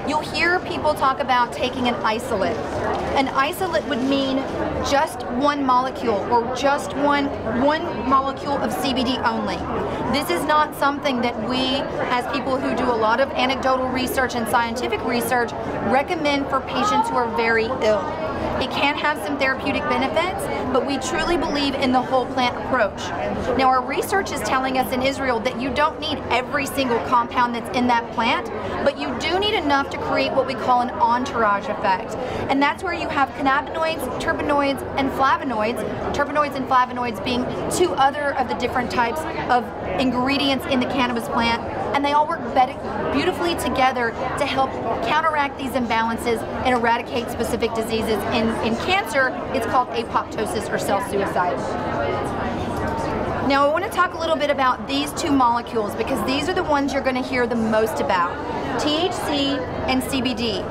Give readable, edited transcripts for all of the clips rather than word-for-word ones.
You'll hear people talk about taking an isolate. An isolate would mean just one molecule or just one molecule of CBD only. This is not something that we, as people who do a lot of anecdotal research and scientific research, recommend for patients who are very ill. It can have some therapeutic benefits, but we truly believe in the whole plant approach. Now, our research is telling us in Israel that you don't need every single compound that's in that plant, but you do need enough to create what we call an entourage effect. And that's where you have cannabinoids, terpenoids, and flavonoids. Terpenoids and flavonoids being two other of the different types of ingredients in the cannabis plant, and they all work beautifully together to help counteract these imbalances and eradicate specific diseases. In cancer, it's called apoptosis or cell suicide. Now I want to talk a little bit about these two molecules because these are the ones you're going to hear the most about, THC and CBD.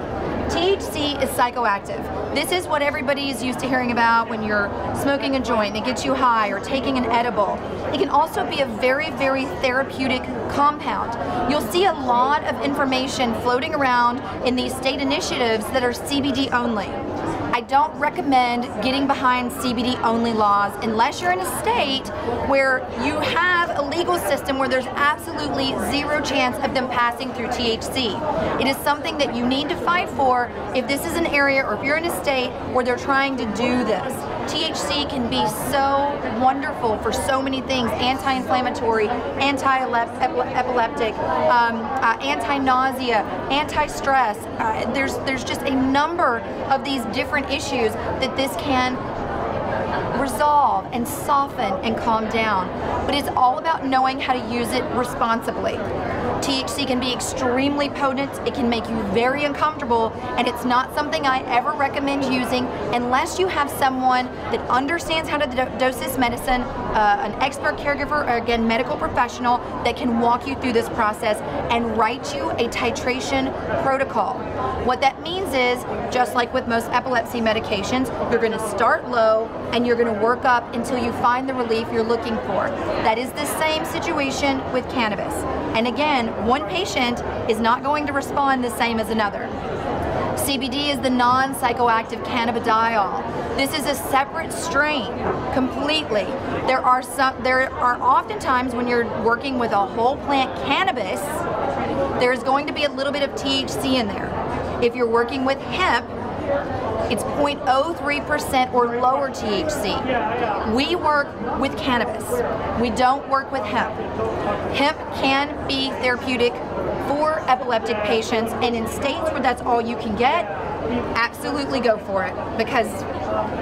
THC is psychoactive. This is what everybody is used to hearing about when you're smoking a joint and it gets you high, or taking an edible. It can also be a very, very therapeutic compound. You'll see a lot of information floating around in these state initiatives that are CBD only. I don't recommend getting behind CBD only laws unless you're in a state where you have a legal system where there's absolutely zero chance of them passing through THC. It is something that you need to fight for if this is an area, or if you're in a state where they're trying to do this. THC can be so wonderful for so many things: anti-inflammatory, anti-epileptic, anti-nausea, anti-stress. There's just a number of these different issues that this can resolve and soften and calm down. But it's all about knowing how to use it responsibly. THC can be extremely potent, it can make you very uncomfortable, and it's not something I ever recommend using unless you have someone that understands how to dose this medicine, an expert caregiver, or again, medical professional that can walk you through this process and write you a titration protocol. What that means is, just like with most epilepsy medications, you're going to start low and you're going to work up until you find the relief you're looking for. That is the same situation with cannabis. And again, one patient is not going to respond the same as another. CBD is the non-psychoactive cannabidiol. This is a separate strain completely. There are oftentimes when you're working with a whole plant cannabis, there's going to be a little bit of THC in there. If you're working with hemp, it's 0.03% or lower THC. We work with cannabis. We don't work with hemp. Hemp can be therapeutic for epileptic patients, and in states where that's all you can get, absolutely go for it, because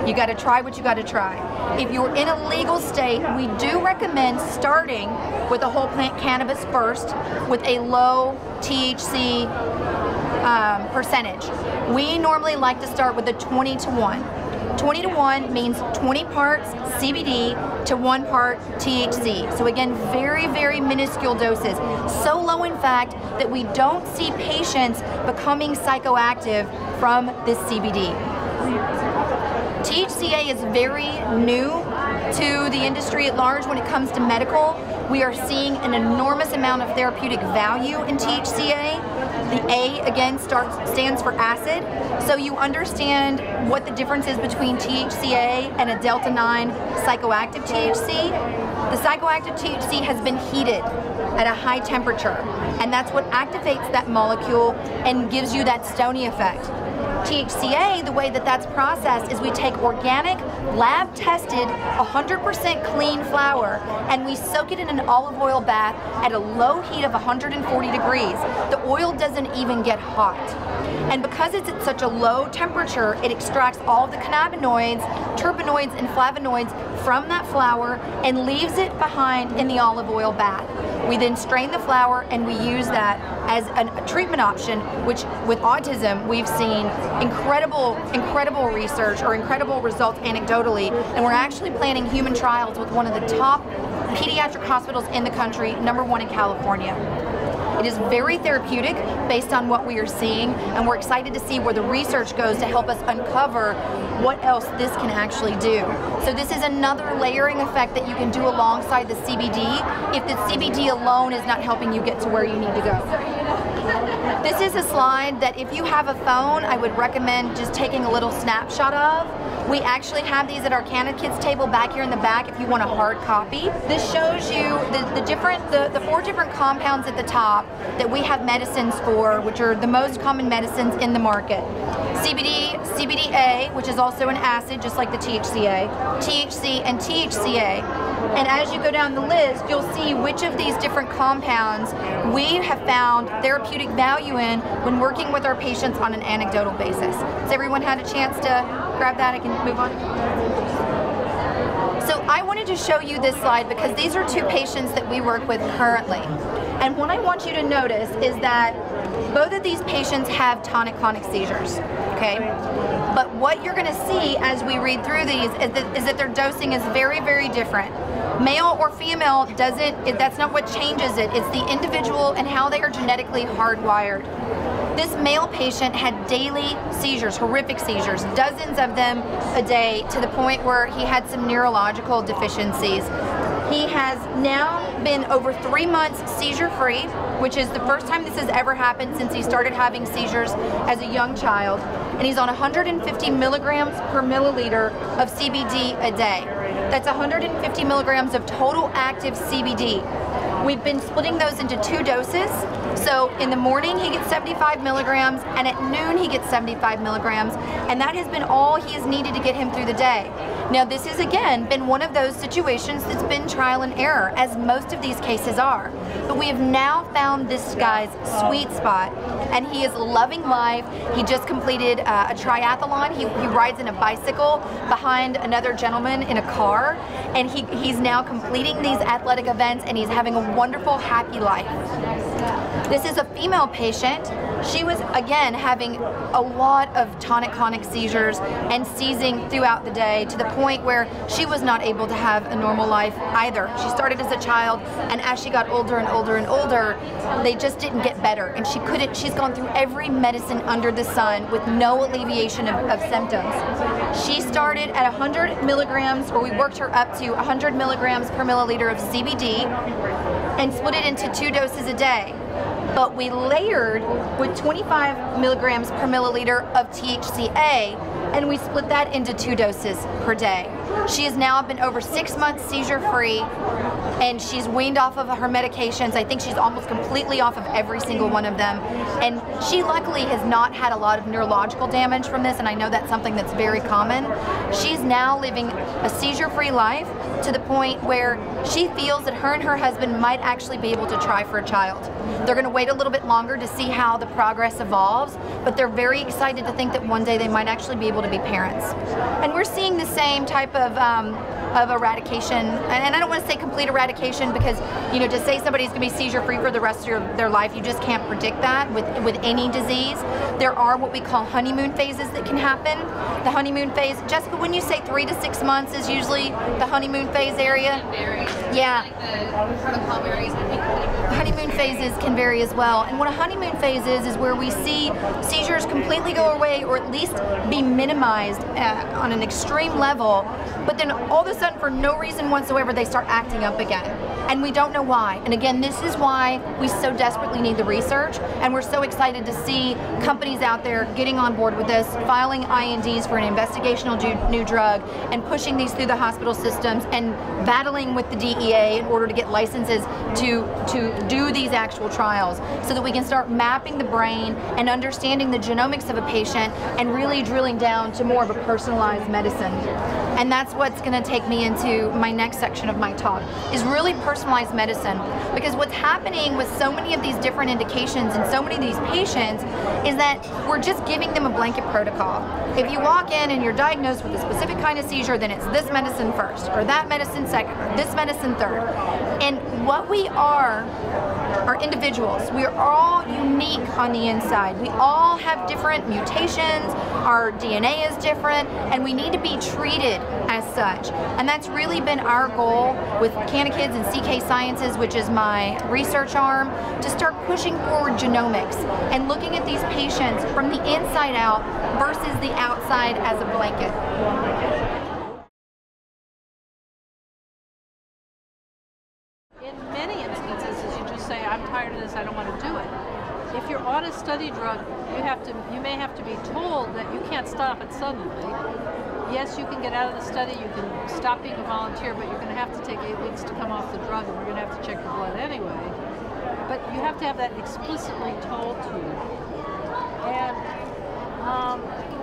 you got to try what you got to try. If you're in a legal state, we do recommend starting with a whole plant cannabis first with a low THC percentage. We normally like to start with a 20-to-1. 20-to-1 means 20 parts CBD to 1 part THC. So again, very, very minuscule doses. So low, in fact, that we don't see patients becoming psychoactive from this CBD. THCA is very new to the industry at large when it comes to medical. We are seeing an enormous amount of therapeutic value in THCA. The A, again, stands for acid, so you understand what the difference is between THCA and a delta-9 psychoactive THC. The psychoactive THC has been heated at a high temperature, and that's what activates that molecule and gives you that stony effect. THCA, the way that that's processed is we take organic, lab-tested, 100% clean flower, and we soak it in an olive oil bath at a low heat of 140 degrees. The oil doesn't even get hot. And because it's at such a low temperature, it extracts all of the cannabinoids, terpenoids, and flavonoids from that flower and leaves it behind in the olive oil bath. We then strain the flower and we use that as a treatment option, which with autism we've seen incredible research or incredible results anecdotally, and we're actually planning human trials with one of the top pediatric hospitals in the country, #1 in California. It is very therapeutic based on what we are seeing, and we're excited to see where the research goes to help us uncover what else this can actually do. So this is another layering effect that you can do alongside the CBD if the CBD alone is not helping you get to where you need to go. This is a slide that if you have a phone, I would recommend just taking a little snapshot of. We actually have these at our Canada Kids table back here in the back if you want a hard copy. This shows you the 4 different compounds at the top that we have medicines for, which are the most common medicines in the market. CBD, CBDA, which is also an acid just like the THCA, THC, and THCA. And as you go down the list, you'll see which of these different compounds we have found therapeutic value in when working with our patients on an anecdotal basis. Has everyone had a chance to grab that? I can move on. So I wanted to show you this slide because these are 2 patients that we work with currently. And what I want you to notice is that both of these patients have tonic-clonic seizures, okay? But what you're going to see as we read through these is that their dosing is very, very different. Male or female that's not what changes it. It's the individual and how they are genetically hardwired. This male patient had daily seizures, horrific seizures, dozens of them a day, to the point where he had some neurological deficiencies. He has now been over 3 months seizure-free, which is the first time this has ever happened since he started having seizures as a young child. And he's on 150 milligrams per milliliter of CBD a day. That's 150 milligrams of total active CBD. We've been splitting those into 2 doses. So in the morning he gets 75 milligrams, and at noon he gets 75 milligrams, and that has been all he has needed to get him through the day. Now this has again been one of those situations that's been trial and error, as most of these cases are. But we have now found this guy's sweet spot, and he is loving life. He just completed a triathlon. He rides in a bicycle behind another gentleman in a car, and he's now completing these athletic events, and he's having a wonderful, happy life. This is a female patient. She was, again, having a lot of tonic-clonic seizures and seizing throughout the day, to the point where she was not able to have a normal life either. She started as a child, and as she got older and older and older, they just didn't get better, and she's gone through every medicine under the sun with no alleviation of symptoms. She started at 100 milligrams, or we worked her up to 100 milligrams per milliliter of CBD and split it into 2 doses a day. But we layered with 25 milligrams per milliliter of THCA, and we split that into 2 doses per day. She has now been over 6 months seizure-free, and she's weaned off of her medications. I think she's almost completely off of every single one of them. And she luckily has not had a lot of neurological damage from this, and I know that's something that's very common. She's now living a seizure-free life, to the point where she feels that her and her husband might actually be able to try for a child. They're going to wait a little bit longer to see how the progress evolves, but they're very excited to think that one day they might actually be able to be parents. And we're seeing the same type of eradication, and I don't want to say complete eradication, because, you know, to say somebody's going to be seizure-free for the rest of their life, you just can't predict that with any disease. There are what we call honeymoon phases that can happen. The honeymoon phase, Jessica, when you say 3 to 6 months is usually the honeymoon phase area? Yeah. Like the protocol varies. Honeymoon phases can vary as well. And what a honeymoon phase is where we see seizures completely go away, or at least be minimized on an extreme level, but then all of a sudden, for no reason whatsoever, they start acting up again. And we don't know why. And again, this is why we so desperately need the research, and we're so excited to see companies out there getting on board with this, filing INDs for an investigational new drug, and pushing these through the hospital systems, and battling with the DEA in order to get licenses to do these actual trials, so that we can start mapping the brain and understanding the genomics of a patient, and really drilling down to more of a personalized medicine. And that's what's going to take me into my next section of my talk, is really personalized medicine. Because what's happening with so many of these different indications and so many of these patients is that we're just giving them a blanket protocol. If you walk in and you're diagnosed with a specific kind of seizure, then it's this medicine first, or that medicine second, or this medicine third. And what we are individuals. We are all unique on the inside. We all have different mutations, our DNA is different, and we need to be treated as such. And that's really been our goal with Canakids and CK Sciences, which is my research arm, to start pushing forward genomics and looking at these patients from the inside out versus the outside as a blanket. In many instances, as you just say, I'm tired of this, I don't want to do it. If you're on a study drug, you may have to be told that you can't stop it suddenly. Yes, you can get out of the study, you can stop being a volunteer, but you're going to have to take 8 weeks to come off the drug, and we're going to have to check your blood anyway. But you have to have that explicitly told to you. And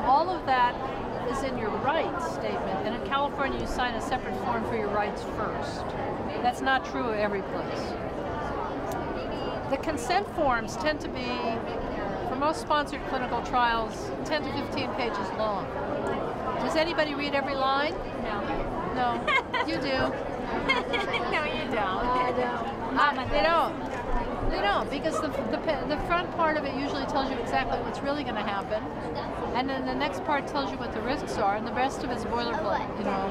all of that is in your rights statement, and in California you sign a separate form for your rights first. That's not true every place. The consent forms tend to be, for most sponsored clinical trials, 10 to 15 pages long. Does anybody read every line? No. No. You do. No, you don't. They don't. They don't, because the front part of it usually tells you exactly what's really going to happen, and then the next part tells you what the risks are, and the rest of it's boilerplate. You know,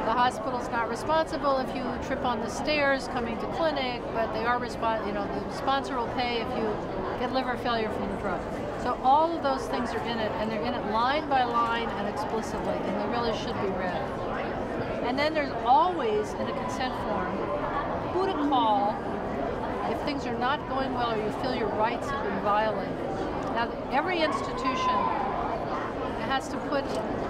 the hospital's not responsible if you trip on the stairs coming to clinic, but they are the sponsor will pay if you get liver failure from the drug. So all of those things are in it, and they're in it line by line and explicitly, and they really should be read. And then there's always in a consent form who to call if things are not going well or you feel your rights have been violated. Now, every institution has to put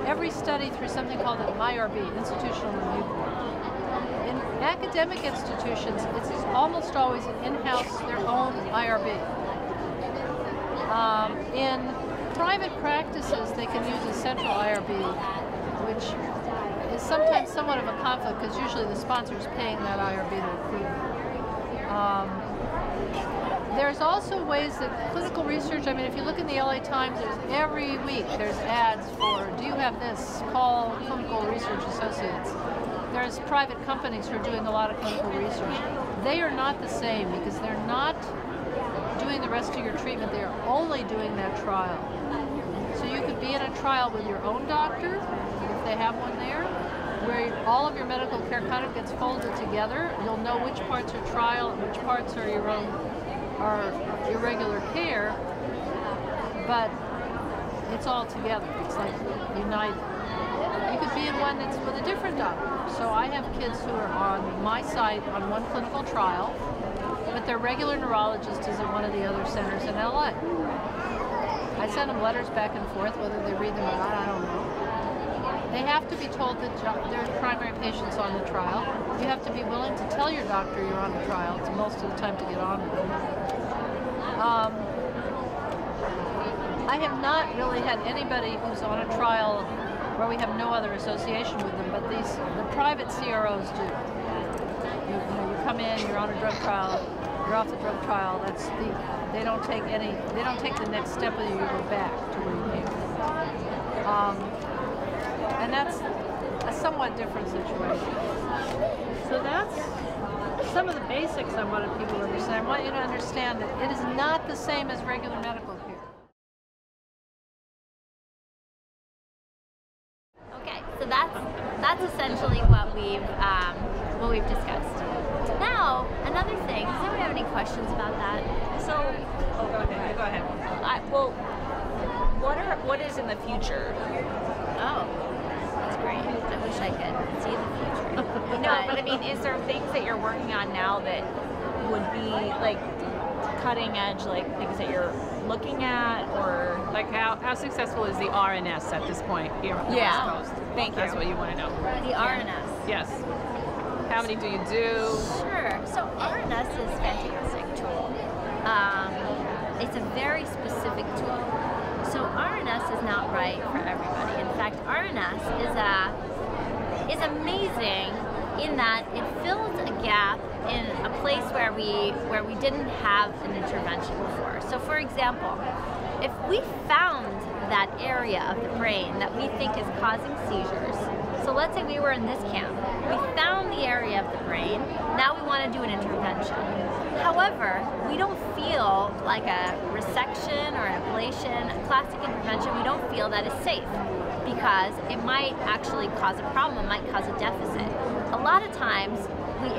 every study through something called an IRB, Institutional Review Board. In academic institutions, it's almost always an in-house, their own IRB. In private practices, they can use a central IRB, which is sometimes somewhat of a conflict because usually the sponsor is paying that IRB to approve. There's also ways that clinical research, I mean, if you look in the LA Times, every week there's ads for, do you have this? Call Clinical Research Associates. There's private companies who are doing a lot of clinical research. They are not the same because they're not doing the rest of your treatment, they are only doing that trial. So you could be in a trial with your own doctor, if they have one there, where all of your medical care kind of gets folded together. You'll know which parts are trial and which parts are your own, are your regular care, but it's all together. It's like united. You could be in one that's with a different doctor. So I have kids who are on my site on one clinical trial, but their regular neurologist is at one of the other centers in LA. I send them letters back and forth, whether they read them or not, I don't know. They have to be told that there's primary patients on the trial. You have to be willing to tell your doctor you're on the trial. It's most of the time to get on with them. I have not really had anybody who's on a trial where we have no other association with them, but the private CROs do. You come in, you're on a drug trial, you're off the drug trial. They don't take the next step with you. You go back to where you came from. And that's a somewhat different situation. So that's some of the basics I wanted people to understand. I want you to understand that it is not the same as regular medical care. Okay, so that's essentially what we've discussed. Now, another thing. Does anyone have any questions about that? So, go ahead. Well, what is in the future? Oh. Great. I wish I could see the future. No, but I mean, is there things that you're working on now that would be like cutting edge, like things that you're looking at, or like how successful is the RNS at this point here on the West Coast? Thank you. That's what you want to know. The RNS. Yes. How many do you do? Sure. So RNS is a fantastic tool. It's a very specific tool. So RNS is not right for everybody. In fact, RNS is amazing in that it fills a gap in a place where we didn't have an intervention before. So for example, if we found that area of the brain that we think is causing seizures, So let's say we were in this camp. We found the area of the brain. Now we want to do an intervention. However, we don't feel like a resection or an ablation, a classic intervention, we don't feel that is safe because it might actually cause a problem, it might cause a deficit. A lot of times,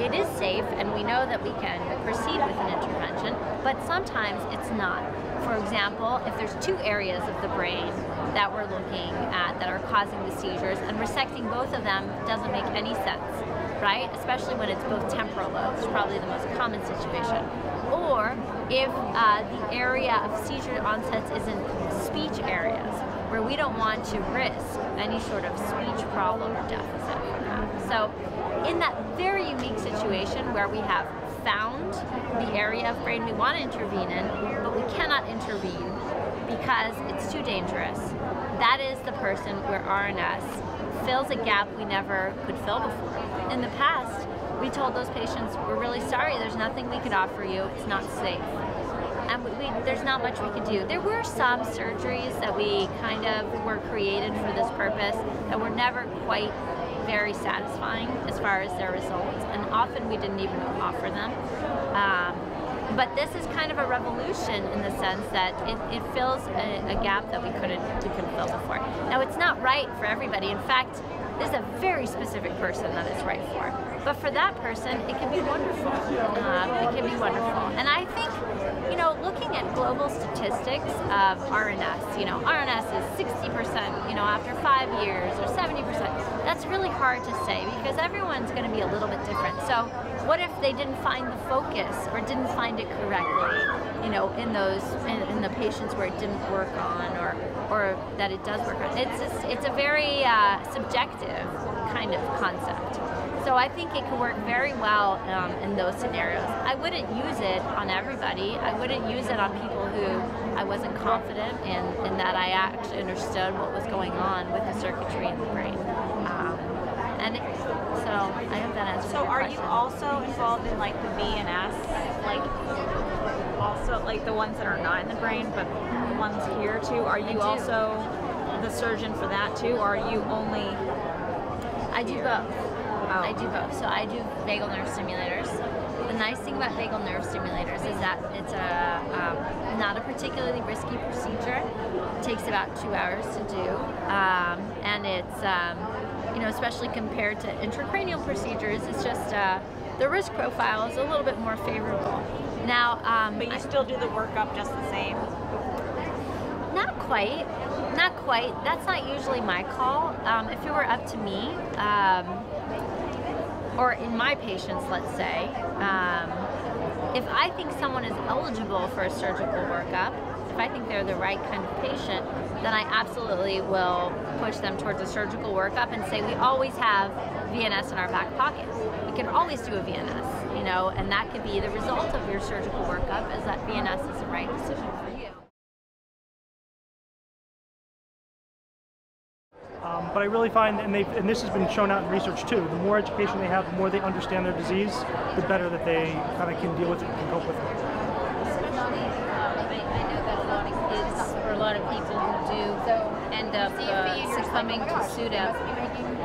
it is safe and we know that we can proceed with an intervention, but sometimes it's not. For example, if there's two areas of the brain that we're looking at that are causing the seizures, and resecting both of them doesn't make any sense, right? Especially when it's both temporal lobes, probably the most common situation. Or if the area of seizure onsets is in speech areas, where we don't want to risk any sort of speech problem or deficit from that. So in that very unique situation where we have found the area of brain we want to intervene in, but we cannot intervene because it's too dangerous, that is the person where RNS fills a gap we never could fill before. In the past, we told those patients, we're really sorry, there's nothing we could offer you, it's not safe. And there's not much we could do. There were some surgeries that we kind of were created for this purpose that were never quite very satisfying as far as their results, and often we didn't even offer them. But this is kind of a revolution in the sense that it fills a gap that we couldn't fill before. Now, it's not right for everybody. In fact, there's a very specific person that it's right for. But for that person, it can be wonderful. It can be wonderful. And I think, you know, looking at global statistics of RNS, you know, RNS is 60%, you know, after 5 years, or 70%. That's really hard to say because everyone's going to be a little bit different. So what if they didn't find the focus or didn't find it correctly, you know, in the patients where it didn't work on, or that it does work on? It's a very subjective kind of concept. So I think it can work very well in those scenarios. I wouldn't use it on everybody. I wouldn't use it on people who I wasn't confident in that I actually understood what was going on with the circuitry in the brain. So I hope that answers your question. So are you also involved in like the VNS, like also like the ones that are not in the brain, but the ones here too? Are you also the surgeon for that too, or are you only? I do both. Oh. I do both. So I do vagal nerve stimulators. The nice thing about vagal nerve stimulators is that it's not a particularly risky procedure. It takes about 2 hours to do, and it's you know, especially compared to intracranial procedures, it's just the risk profile is a little bit more favorable. Now, but you still do the workup just the same? Not quite. Not quite. That's not usually my call. If it were up to me, or in my patients, let's say, if I think someone is eligible for a surgical workup, if I think they're the right kind of patient, then I absolutely will push them towards a surgical workup and say we always have VNS in our back pocket. We can always do a VNS, you know, and that could be the result of your surgical workup, is that VNS is the right decision for you. But I really find, and this has been shown out in research too, the more education they have, the more they understand their disease, the better that they kind of can deal with it and cope with it. I know that a lot of kids, or a lot of people who do end up succumbing to SUDEP,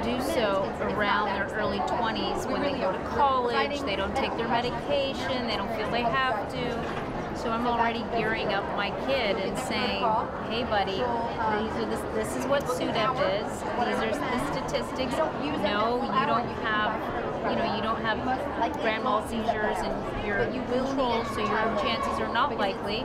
do so around their early 20s when they go to college, they don't take their medication, they don't feel they have to. So I'm already gearing up my kid and saying, hey buddy, this is what SUDEP is, these are the statistics. No, you don't have grand mal seizures and you're controlled, so your chances are not likely.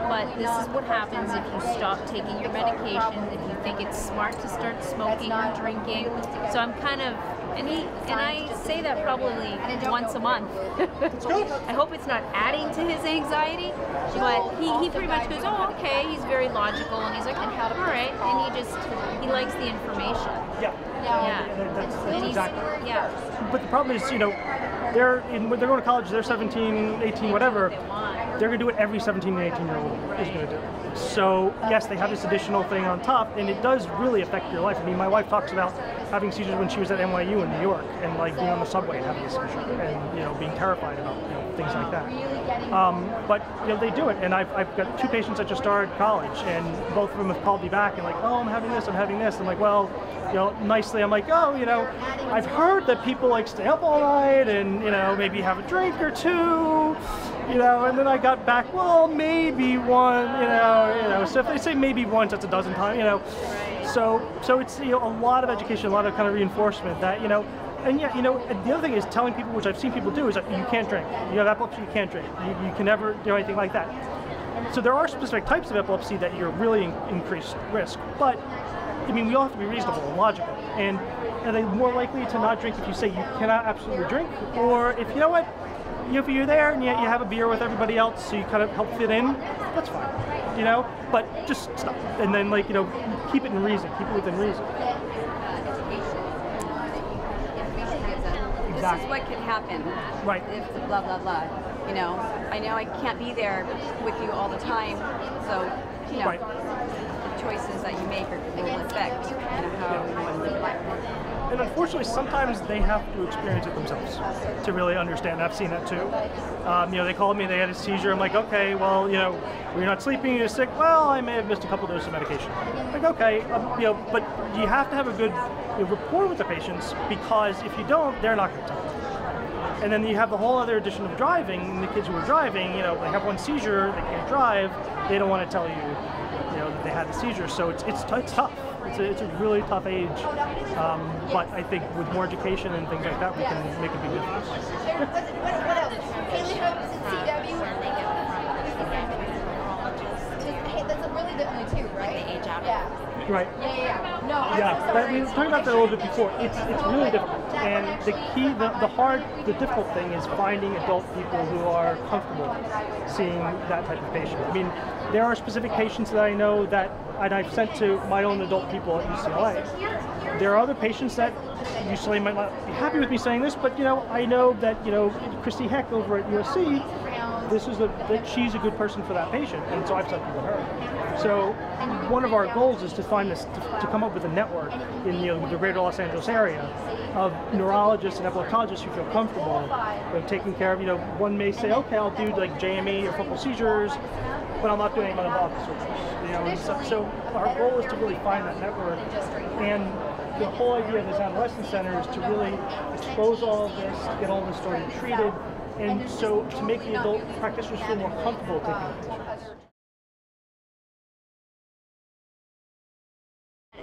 But this is what happens if you stop taking your medication, if you think it's smart to start smoking or drinking. So I'm kind of, and I say that probably once a month. I hope it's not adding to his anxiety, but he pretty much goes, oh, okay, he's very logical, and he's like, all right, and he likes the information. Yeah. That's exactly. Yeah. But the problem is, you know, when they're going to college, they're 17, 18, whatever. They're going to do what every 17 and 18-year-old is going to do. So, yes, they have this additional thing on top, and it does really affect your life. I mean, my wife talks about having seizures when she was at NYU in New York, and like being on the subway and having a seizure, and being terrified about things like that. But they do it, and I've got 2 patients that just started college, and both of them have called me back and like, oh, I'm having this. I'm like, well, nicely, I'm like, oh, I've heard that people like stay up all night and maybe have a drink or 2. And then I got back, well, maybe 1, so if they say maybe once, that's a dozen times, So it's, a lot of education, a lot of kind of reinforcement that, and yeah, the other thing is telling people, which I've seen people do, is that you can't drink. You have epilepsy, you can't drink. You can never do anything like that. So there are specific types of epilepsy that you're really increased risk, but I mean, we all have to be reasonable and logical. And are they more likely to not drink if you say you cannot absolutely drink, or if if you're there and you have a beer with everybody else, so you kind of help fit in, that's fine, but just stop. And then keep it in reason, keep it within reason. This is what can happen. Right. If the blah, blah, blah. I know I can't be there with you all the time, so, right. The choices that you make will affect, how you want to live life. And unfortunately, sometimes they have to experience it themselves to really understand. I've seen that too. They called me, they had a seizure. I'm like, okay, well, you're not sleeping, you're sick. Well, I may have missed a couple doses of medication. Like, okay, but you have to have a good rapport with the patients, because if you don't, they're not going to tell you. And then you have the whole other addition of driving. And the kids who are driving, they have 1 seizure, they can't drive. They don't want to tell you, that they had the seizure. So it's tough. It's a really tough age, but I think with more education and things like that, we can make a big difference. What else? Haley Hopes and CW. That's really the only 2, right? The age out. Yeah. Right. Yeah. No. Yeah, but we were talking about that a little bit before. It's really difficult, and the key, the difficult thing is finding adult people who are comfortable seeing that type of patient. I mean, there are specific patients that I know that I've sent to my own adult people at UCLA. There are other patients that UCLA might not be happy with me saying this, but I know that Christy Heck over at USC, she's a good person for that patient, and so I've sent people to her. So one of our goals is to find this, to come up with a network in the greater Los Angeles area of neurologists and epileptologists who feel comfortable taking care of, one may say, okay, I'll do like JME or focal seizures, but I'm not doing any metabolic disorders. So our goal is to really find that network, and the whole idea of this adolescent center is to really expose all of this, get all this started treated, and so to make the adult practitioners feel more comfortable taking it.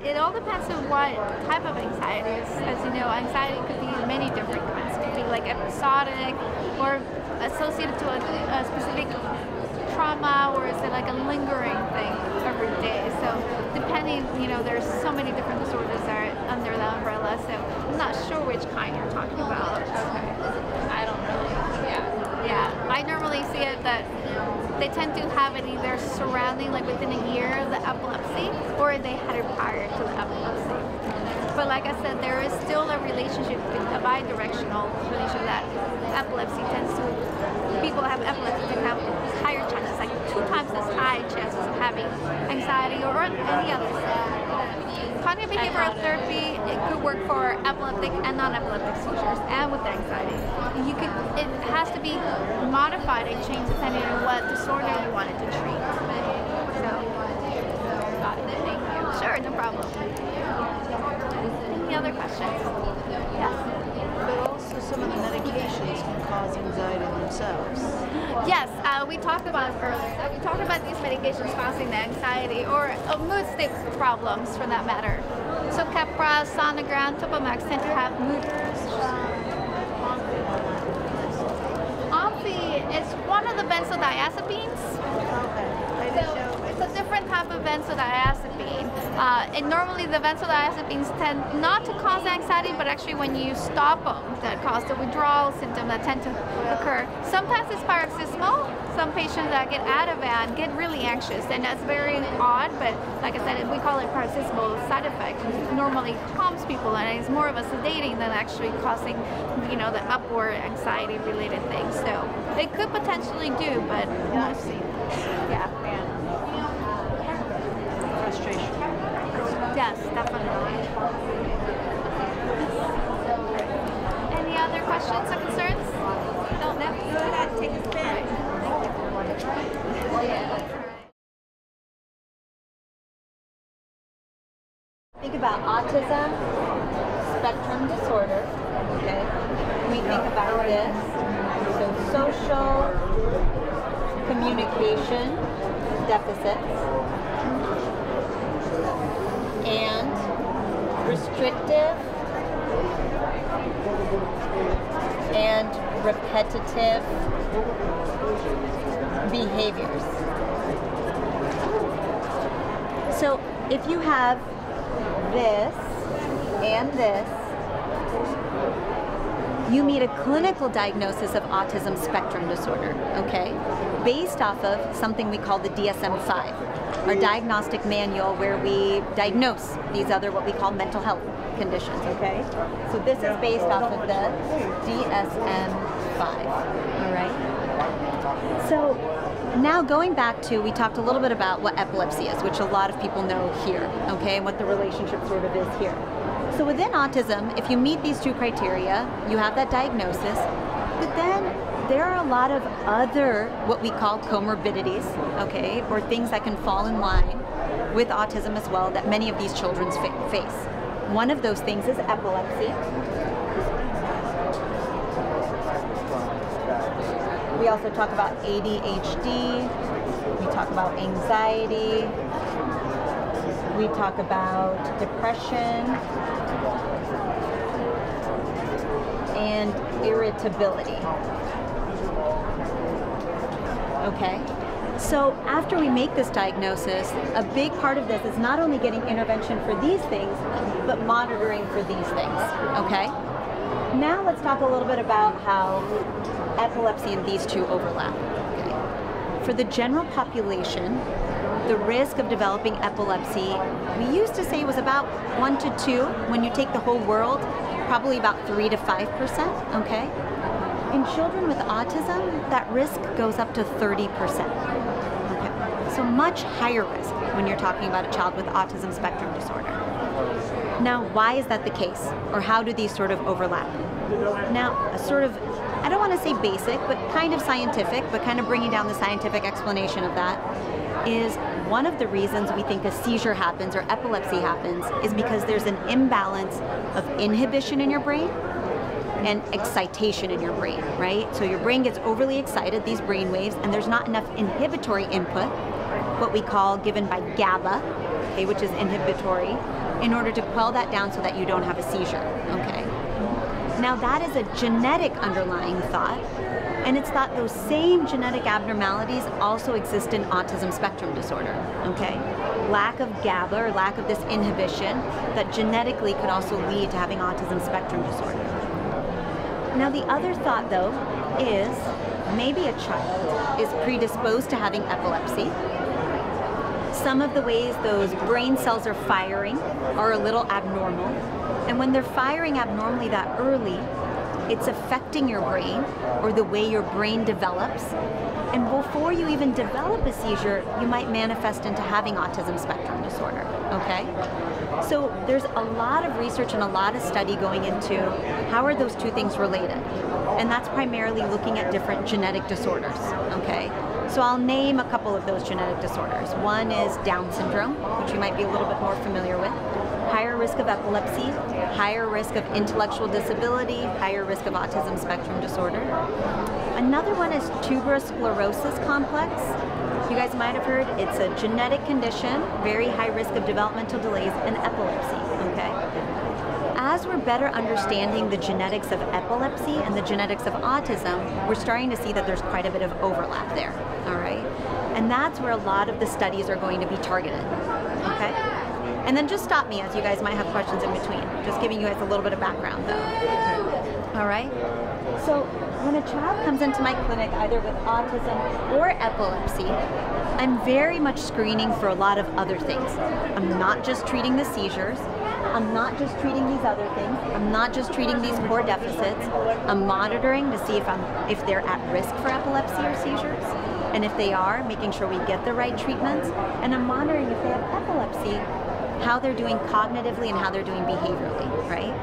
It all depends on what type of anxiety is. As you know, anxiety could be many different kinds. It could be like episodic or associated to a specific trauma, or is it like a lingering thing every day? So depending, there's so many different disorders that are under the umbrella, so I'm not sure which kind you're talking about. Okay. I don't really, yeah. I normally see it that they tend to have it either surrounding, like within a year of the epilepsy, or they had it prior to the epilepsy. But like I said, there is still a relationship, a bi-directional relationship, that epilepsy tends to, people that have epilepsy can have higher chances, like 2 times as high chances of having anxiety or any other. Cognitive behavioral therapy, it could work for epileptic and non-epileptic seizures, and with anxiety. It has to be modified and changed depending on what disorder you wanted to treat. So, got it. Thank you. Sure, no problem. Any other questions? Yes. But also some of the medications can cause anxiety themselves. Yes, we talked about it earlier. We talked about these medications causing the anxiety or mood state problems for that matter. So Keppra, Sonogram, Topomax tend to have mood. Omphie is one of the benzodiazepines. So it's a different type of benzodiazepine. And normally the benzodiazepines tend not to cause anxiety, but actually when you stop them, that cause the withdrawal symptom that tend to occur. Sometimes it's paroxysmal. Some patients that get Ativan get really anxious, and that's very odd, but like I said, we call it paroxysmal side effect. It normally calms people, and it's more of a sedating than actually causing, the upward anxiety-related things. So it could potentially do, but we'll see. Yeah. Frustration. Yes, definitely. other questions or concerns? No, no. Go ahead, take a spin. Think about autism spectrum disorder, okay? We think about this, so social communication deficits and restrictive and repetitive behaviors. So if you have this and this, you meet a clinical diagnosis of autism spectrum disorder, okay? Based off of something we call the DSM-5, our diagnostic manual where we diagnose these other what we call mental health conditions, okay? So this is based off of the DSM-5, all right? So now going back to, we talked a little bit about what epilepsy is, which a lot of people know here, okay, and what the relationship sort of is here. So within autism, if you meet these two criteria, you have that diagnosis, but then there are a lot of other, what we call comorbidities, okay, or things that can fall in line with autism as well that many of these children face. One of those things is epilepsy. We also talk about ADHD, we talk about anxiety, we talk about depression and irritability. Okay, so after we make this diagnosis, a big part of this is not only getting intervention for these things, but monitoring for these things, okay? Now let's talk a little bit about how epilepsy and these two overlap. Okay. For the general population, the risk of developing epilepsy, we used to say was about 1 to 2. When you take the whole world, probably about 3 to 5%, okay? In children with autism, that risk goes up to 30%. Okay. So much higher risk when you're talking about a child with autism spectrum disorder. Now, why is that the case? Or how do these sort of overlap? Now, a sort of, I don't want to say basic, but kind of scientific, but kind of bringing down the scientific explanation of that, is one of the reasons we think a seizure happens or epilepsy happens is because there's an imbalance of inhibition in your brain and excitation in your brain, right? So your brain gets overly excited, these brain waves, and there's not enough inhibitory input, what we call given by GABA, okay, which is inhibitory, in order to quell that down so that you don't have a seizure, okay? Now that is a genetic underlying thought, and it's thought those same genetic abnormalities also exist in autism spectrum disorder, okay? Lack of GABA or lack of this inhibition that genetically could also lead to having autism spectrum disorder. Now the other thought though is maybe a child is predisposed to having epilepsy. Some of the ways those brain cells are firing are a little abnormal. And when they're firing abnormally that early, it's affecting your brain or the way your brain develops. And before you even develop a seizure, you might manifest into having autism spectrum disorder, okay? So there's a lot of research and a lot of study going into how are those two things related. And that's primarily looking at different genetic disorders, okay? So I'll name a couple of those genetic disorders. One is Down syndrome, which you might be a little bit more familiar with. Higher risk of epilepsy, higher risk of intellectual disability, higher risk of autism spectrum disorder. Another one is tuberous sclerosis complex. You guys might have heard it's a genetic condition, very high risk of developmental delays, and epilepsy, okay? As we're better understanding the genetics of epilepsy and the genetics of autism, we're starting to see that there's quite a bit of overlap there, all right? And that's where a lot of the studies are going to be targeted, okay? And then just stop me as you guys might have questions in between. Just giving you guys a little bit of background though. All right? So when a child comes into my clinic either with autism or epilepsy, I'm very much screening for a lot of other things. I'm not just treating the seizures. I'm not just treating these other things. I'm not just treating these core deficits. I'm monitoring to see if they're at risk for epilepsy or seizures. And if they are, making sure we get the right treatments. And I'm monitoring if they have epilepsy, how they're doing cognitively and how they're doing behaviorally, right?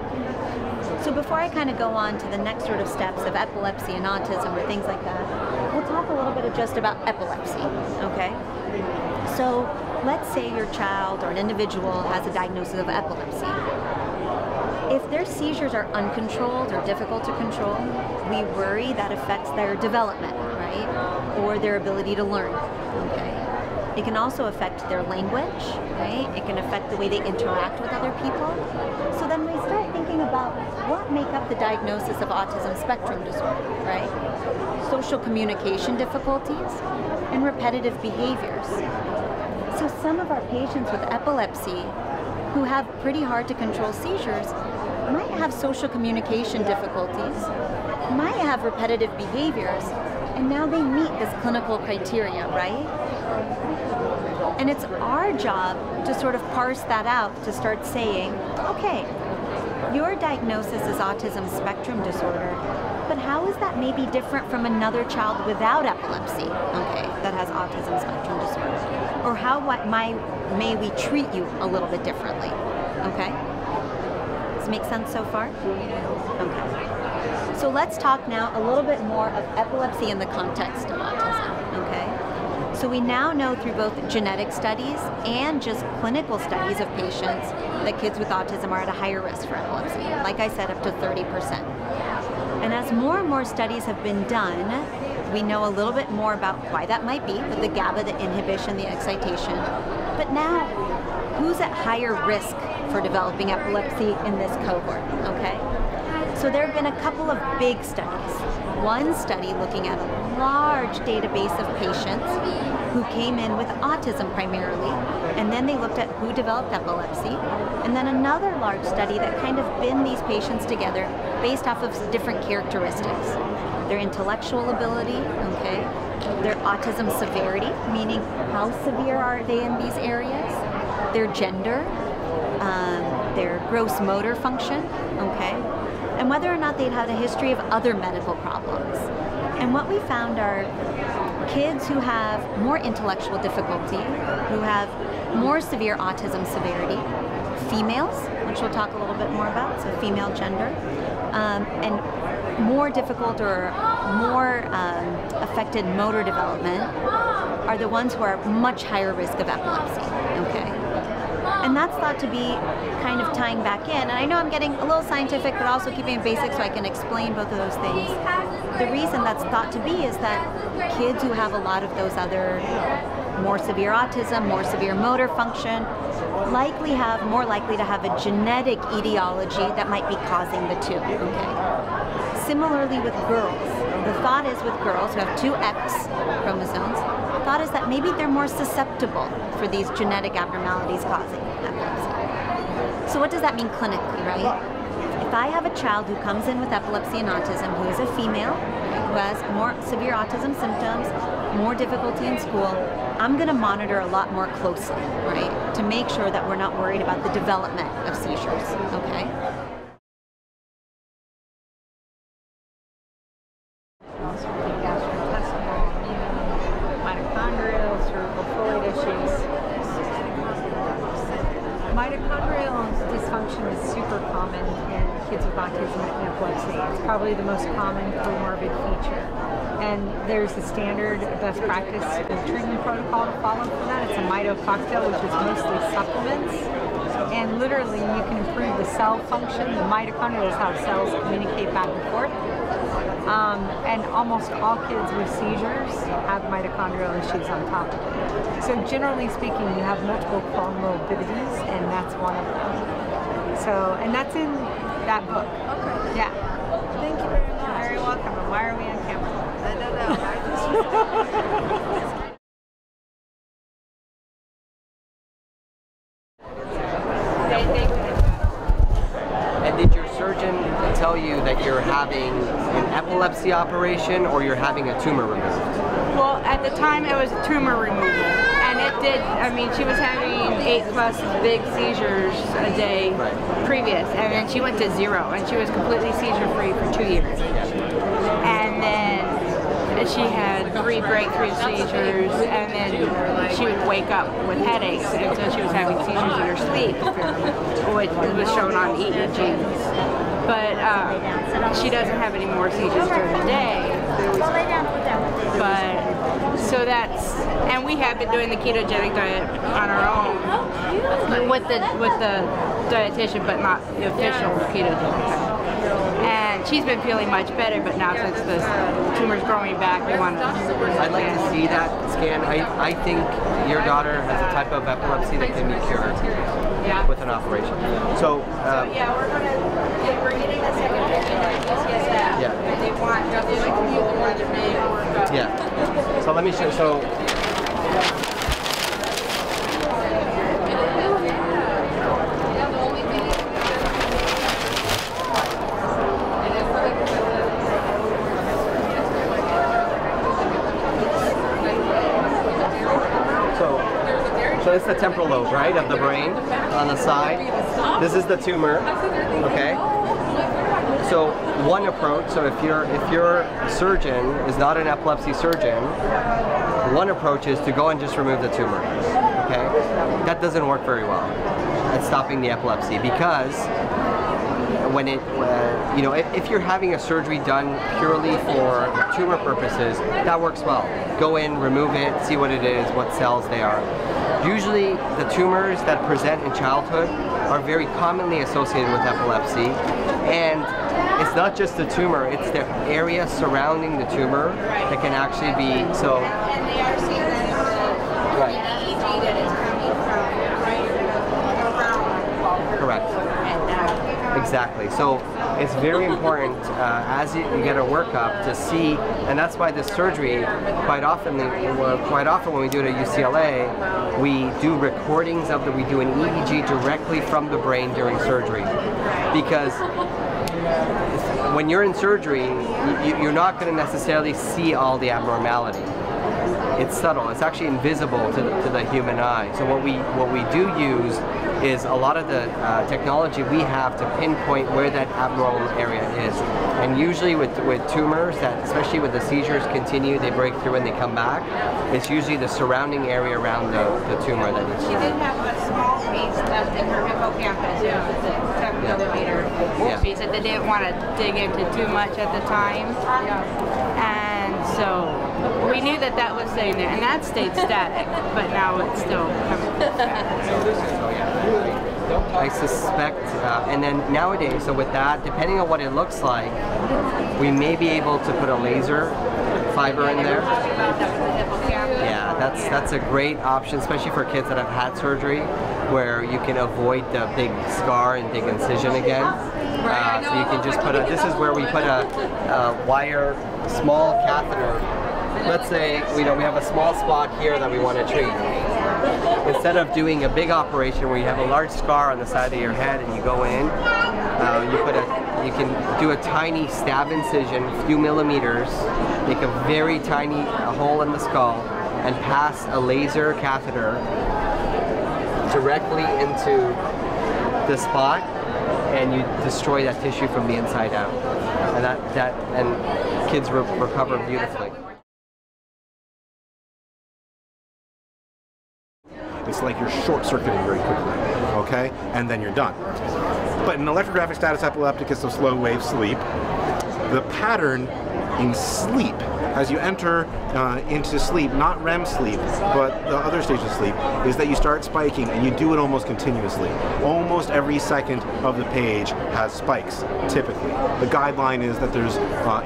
So before I kind of go on to the next sort of steps of epilepsy and autism or things like that, we'll talk a little bit just about epilepsy, okay? So let's say your child or an individual has a diagnosis of epilepsy. If their seizures are uncontrolled or difficult to control, we worry that affects their development, right? Or their ability to learn, okay? It can also affect their language, right? It can affect the way they interact with other people. So then we start thinking about what make up the diagnosis of autism spectrum disorder, right? Social communication difficulties and repetitive behaviors. So some of our patients with epilepsy who have pretty hard to control seizures might have social communication difficulties, might have repetitive behaviors, and now they meet this clinical criteria, right? And it's our job to sort of parse that out, to start saying, okay, your diagnosis is autism spectrum disorder, but how is that maybe different from another child without epilepsy, okay, that has autism spectrum disorder? Or how may we treat you a little bit differently, okay? Does it make sense so far? Okay. So let's talk now a little bit more of epilepsy in the context of autism, okay? So we now know through both genetic studies and just clinical studies of patients that kids with autism are at a higher risk for epilepsy. Like I said, up to 30%. And as more and more studies have been done, we know a little bit more about why that might be, with the GABA, the inhibition, the excitation. But now, who's at higher risk for developing epilepsy in this cohort, okay? So there have been a couple of big studies. One study looking at a large database of patients who came in with autism primarily, and then they looked at who developed epilepsy, and then another large study that kind of binned these patients together based off of different characteristics. Their intellectual ability, okay, their autism severity, meaning how severe are they in these areas, their gender, their gross motor function, okay, and whether or not they'd had a history of other medical problems. And what we found are kids who have more intellectual difficulty, who have more severe autism severity, females, which we'll talk a little bit more about, so female gender, and more difficult or more affected motor development are the ones who are much higher risk of epilepsy, okay? And that's thought to be kind of tying back in. And I know I'm getting a little scientific, but also keeping it basic so I can explain both of those things. The reason that's thought to be is that kids who have a lot of those other more severe autism, more severe motor function, more likely to have a genetic etiology that might be causing the two, okay? Similarly with girls, the thought is with girls who have two X chromosomes, thought is that maybe they're more susceptible for these genetic abnormalities causing epilepsy. So what does that mean clinically, right? If I have a child who comes in with epilepsy and autism, who is a female, who has more severe autism symptoms, more difficulty in school, I'm going to monitor a lot more closely, right, to make sure that we're not worried about the development of seizures, okay? Mitochondrial dysfunction is super common in kids with autism and epilepsy. It's probably the most common comorbid feature. And there's a standard best practice treatment protocol to follow for that. It's a mito cocktail, which is mostly supplements. And literally, you can improve the cell function. The mitochondria is how cells communicate back and forth. And almost all kids with seizures have mitochondrial issues on top of it. So generally speaking, you have multiple comorbidities, and that's one of them. So, and that's in that book. Okay. Yeah. Thank you very much. You're very welcome. And why are we on camera? I don't know. And did your surgeon tell you that you're having an epilepsy operation or you're having a tumor removed? Well, at the time it was a tumor removal, and it did, I mean, she was having 8+ big seizures a day previous, and then she went to 0, and she was completely seizure-free for 2 years. And then she had 3 breakthrough seizures, and then she would wake up with headaches, and so she was having seizures in her sleep, which was shown on EEGs. but she doesn't have any more seizures during the day. But so that's, and we have been doing the ketogenic diet on our own with the dietitian, but not the official ketogenic diet. And she's been feeling much better, but now since the tumor's growing back, we want to. I'd like to see that scan. I think your daughter has a type of epilepsy that can be cured with an operation. So yeah, we're getting the second patient. Yeah. They want to view the one that may work out. Yeah. So let me show. So. So it's the temporal lobe, right, of the brain on the side. This is the tumor, okay? So one approach, so if your surgeon is not an epilepsy surgeon, one approach is to go and just remove the tumor, okay? That doesn't work very well at stopping the epilepsy because when it, you know, if you're having a surgery done purely for tumor purposes, that works well. Go in, remove it, see what it is, what cells they are. Usually the tumors that present in childhood are very commonly associated with epilepsy, and it's not just the tumor, it's the area surrounding the tumor that can actually be, so. And they are seeing that in the EEG that is coming from right around. Correct. Exactly. So it's very important as you get a workup to see, and that's why the surgery, quite often when we do it at UCLA, we do recordings of we do an EEG directly from the brain during surgery, because when you're in surgery, you're not going to necessarily see all the abnormality. It's subtle. It's actually invisible to the human eye. So what we do use is a lot of the technology we have to pinpoint where that abnormal area is. And usually with tumors, that especially with the seizures continue, they break through and they come back, it's usually the surrounding area around the tumor that needs to be. She did have a small piece left in her hippocampus, it was a 10 millimeter piece that they didn't want to dig into too much at the time. And so we knew that that was staying there, and that stayed static, but now it's still coming back. I suspect, and then nowadays, so with that, depending on what it looks like, we may be able to put a laser fiber in there. Yeah, that's a great option, especially for kids that have had surgery, where you can avoid the big scar and big incision again. So you can just put this is where we put a wire, small catheter. Let's say we have a small spot here that we want to treat. Instead of doing a big operation where you have a large scar on the side of your head and you go in, you can do a tiny stab incision, a few millimeters, make a very tiny hole in the skull, and pass a laser catheter directly into the spot, and you destroy that tissue from the inside out, and kids recover beautifully. It's like you're short-circuiting very quickly, okay? And then you're done. But in electrographic status epilepticus, so slow wave sleep, the pattern in sleep, as you enter into sleep, not REM sleep, but the other stage of sleep, is that you start spiking, and you do it almost continuously. Almost every second of the page has spikes, typically. The guideline is that there's,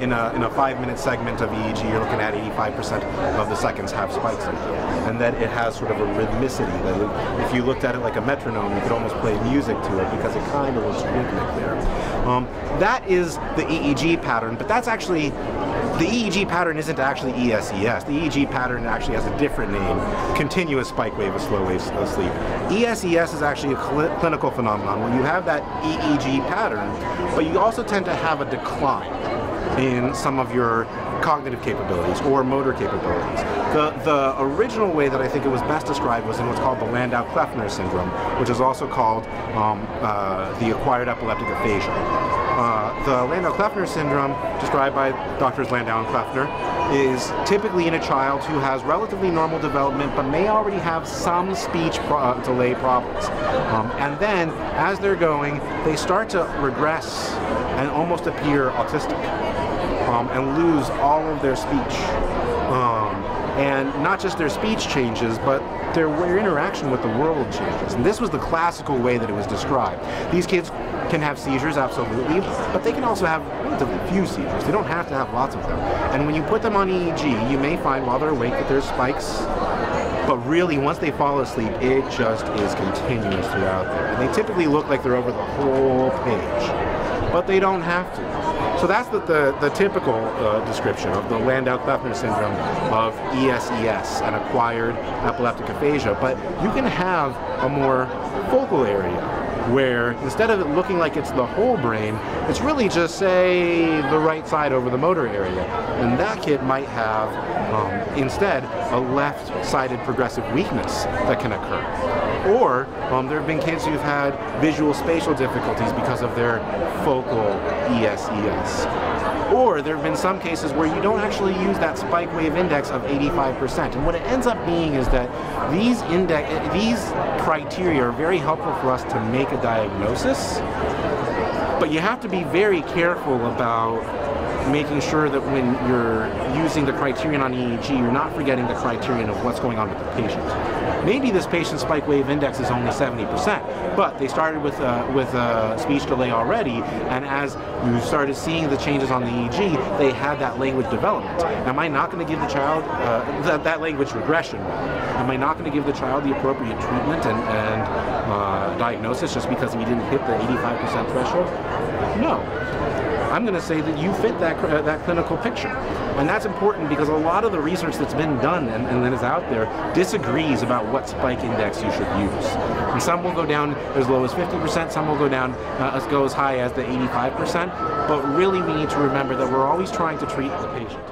in a 5-minute segment of EEG, you're looking at 85% of the seconds have spikes in it. And that it has sort of a rhythmicity. That if you looked at it like a metronome, you could almost play music to it because it kind of looks rhythmic there. That is the EEG pattern, but that's actually, the EEG pattern isn't actually ESES. The EEG pattern actually has a different name, continuous spike wave of slow wave sleep. ESES is actually a clinical phenomenon where you have that EEG pattern, but you also tend to have a decline in some of your cognitive capabilities or motor capabilities. The original way that I think it was best described was in what's called the Landau-Kleffner syndrome, which is also called the acquired epileptic aphasia. The Landau-Kleffner syndrome, described by Drs. Landau and Kleffner, is typically in a child who has relatively normal development but may already have some speech delay problems. And then, as they're going, they start to regress and almost appear autistic and lose all of their speech. And not just their speech changes, but their interaction with the world changes. And this was the classical way that it was described. These kids can have seizures, absolutely, but they can also have relatively few seizures. They don't have to have lots of them. And when you put them on EEG, you may find while they're awake that there's spikes, but really once they fall asleep, it just is continuous throughout there. And they typically look like they're over the whole page, but they don't have to. So that's the typical description of the Landau-Kleffner syndrome of ESES, an acquired epileptic aphasia. But you can have a more focal area where instead of it looking like it's the whole brain, it's really just, say, the right side over the motor area. And that kid might have, instead, a left-sided progressive weakness that can occur. Or there have been kids who've had visual spatial difficulties because of their focal ESES. Or there have been some cases where you don't actually use that spike wave index of 85%. And what it ends up being is that these criteria are very helpful for us to make a diagnosis, but you have to be very careful about making sure that when you're using the criterion on EEG, you're not forgetting the criterion of what's going on with the patient. Maybe this patient's spike wave index is only 70%, but they started with a speech delay already, and as you started seeing the changes on the EEG, they had that language development. Am I not going to give the child that language regression? Am I not going to give the child the appropriate treatment and diagnosis just because we didn't hit the 85% threshold? No. I'm going to say that you fit that clinical picture. And that's important because a lot of the research that's been done and that is out there disagrees about what spike index you should use. And some will go down as low as 50%, some will go down go as high as the 85%, but really we need to remember that we're always trying to treat the patient.